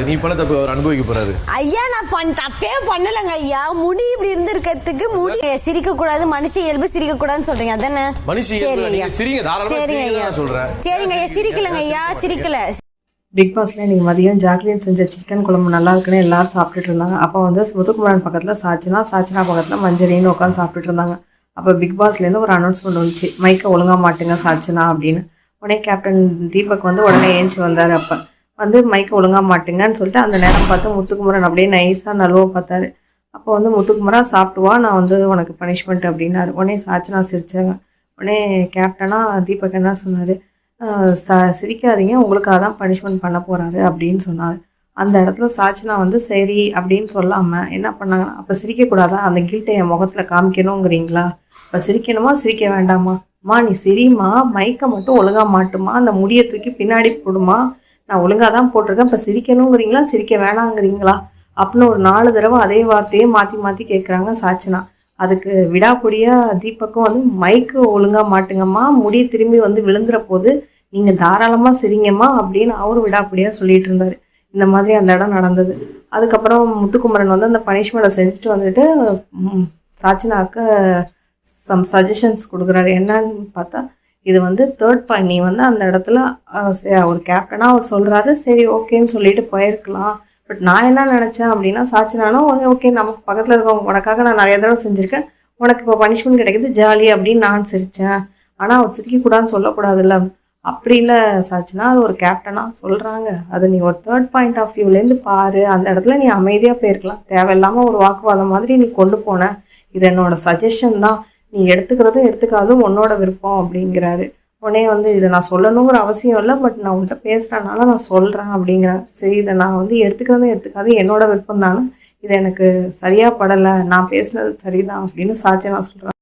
நீ பண்ண தப்பு அவர் அனுபவிக்க போறாரு. ஐயா நான் தப்பே பண்ணலங்க ஐயா. முடி இப்படி இருந்திருக்கிறதுக்கு முடி சிரிக்க கூடாது, மனுஷ இயல்பு சிரிக்க கூடாதுன்னு சொல்றீங்க அதானே? மனுஷ இயல்பு நீங்க சிரிங்க தாராளமா சிரிங்க சொல்றேன். சரிங்க ஐயா, சிரிக்கலங்க ஐயா, சிரிக்கல. பிக் பாஸ்ல இன்னைக்கு மதியம் ஜாக்லின் செஞ்ச சிக்கன் குழம்பு நல்லா இருக்குன்னு எல்லாரும் சாப்பிட்டுட்டு இருந்தாங்க. அப்போ வந்து முத்துக்குமரன் பக்கத்தில் சாச்சனா பக்கத்தில் மஞ்சரின்னு உட்காந்து சாப்பிட்டுட்டு இருந்தாங்க. அப்போ பிக் பாஸ்லேருந்து ஒரு அனௌன்ஸ்மெண்ட் வந்துச்சு, மைக்கை ஒழுங்காக மாட்டுங்க சாச்சனா அப்படின்னு. உடனே கேப்டன் தீபக் வந்து உடனே ஏஞ்சி வந்தார். அப்போ வந்து மைக்கை ஒழுங்காக மாட்டுங்கன்னு சொல்லிட்டு அந்த நேரம் பார்த்து முத்துக்குமரன் அப்படியே நைஸாக நழுவ பார்த்தாரு. அப்போ வந்து முத்துக்குமரா சாப்பிட்டுவா, நான் வந்து உனக்கு பனிஷ்மெண்ட் அப்படின்னாரு. உடனே சாச்சனா சிரிச்சாங்க. உடனே கேப்டனா தீபக் என்ன சொன்னார், சிரிக்காதீங்க, உங்களுக்காக தான் பனிஷ்மெண்ட் பண்ண போகிறாரு அப்படின்னு சொன்னார். அந்த இடத்துல சாச்சனா வந்து சரி அப்படின்னு சொல்லாமல் என்ன பண்ணாங்கன்னா, அப்போ சிரிக்கக்கூடாதா, அந்த கில்ட்டை என் முகத்தில் காமிக்கணுங்கிறீங்களா, இப்போ சிரிக்கணுமா சிரிக்க வேண்டாமா, அம்மா நீ சிரிமா, மைக்கை மட்டும் ஒழுங்காக மாட்டுமா, அந்த முடியை தூக்கி பின்னாடி போடுமா, நான் ஒழுங்காக தான் போட்டிருக்கேன், இப்போ சிரிக்கணுங்கிறீங்களா சிரிக்க வேணாங்கிறீங்களா அப்படின்னு ஒரு 4 தடவை அதே வார்த்தையே மாற்றி மாற்றி கேட்குறாங்க சாச்சனா. அதுக்கு விடாப்பொடியாக தீபக்கும் வந்து மைக்கு ஒழுங்காக மாட்டுங்கம்மா, முடியை திரும்பி வந்து விழுந்துற போது நீங்கள் தாராளமாக சிரிங்கம்மா அப்படின்னு அவரும் விடாப்படியாக சொல்லிட்டு இருந்தார். இந்த மாதிரி அந்த இடம் நடந்தது. அதுக்கப்புறம் முத்துக்குமரன் வந்து அந்த பனிஷ்மெண்ட்டை செஞ்சுட்டு வந்துட்டு சாச்சனாவுக்கு சம் சஜஷன்ஸ் கொடுக்குறாரு. என்னன்னு பார்த்தா, இது வந்து தேர்ட் பாயிண்ட், நீ வந்து அந்த இடத்துல ஒரு கேப்டனாக அவர் சொல்கிறாரு, சரி ஓகேன்னு சொல்லிட்டு போயிருக்கலாம். பட் நான் என்ன நினச்சேன் அப்படின்னா, சாச்சனாலும் ஓகே நமக்கு பக்கத்தில் இருக்கவங்க உனக்காக நான் நிறைய தடவை செஞ்சுருக்கேன், உனக்கு இப்போ பனிஷ்மெண்ட் கிடைக்குது ஜாலி அப்படின்னு நான் சிரித்தேன். ஆனால் அவர் சிரிக்கக்கூடாதுன்னு சொல்லக்கூடாதுல்ல, அப்படி இல்லை சாச்சனா, அது ஒரு கேப்டனாக சொல்கிறாங்க, அது நீ ஒரு தேர்ட் பாயிண்ட் ஆஃப் வியூலேருந்து பாரு, அந்த இடத்துல நீ அமைதியாக போயிருக்கலாம், தேவையில்லாமல் ஒரு வாக்குவாதம் மாதிரி நீ கொண்டு போன, இது என்னோட சஜஷன் தான், நீ எடுத்துக்கிறதும் எடுத்துக்காதும் உன்னோட விருப்பம் அப்படிங்கிறாரு. உடனே வந்து இதை நான் சொல்லணுங்கிற அவசியம் இல்லை, பட் நான் உன்கிட்ட பேசுகிறனால நான் சொல்கிறேன் அப்படிங்கிறேன். சரி இதை நான் வந்து எடுத்துக்கிறதும் எடுத்துக்காது என்னோட விருப்பம் தானே, இது எனக்கு சரியாக படலை, நான் பேசுனது சரிதான் அப்படின்னு சாச்சனா சொல்கிறேன்.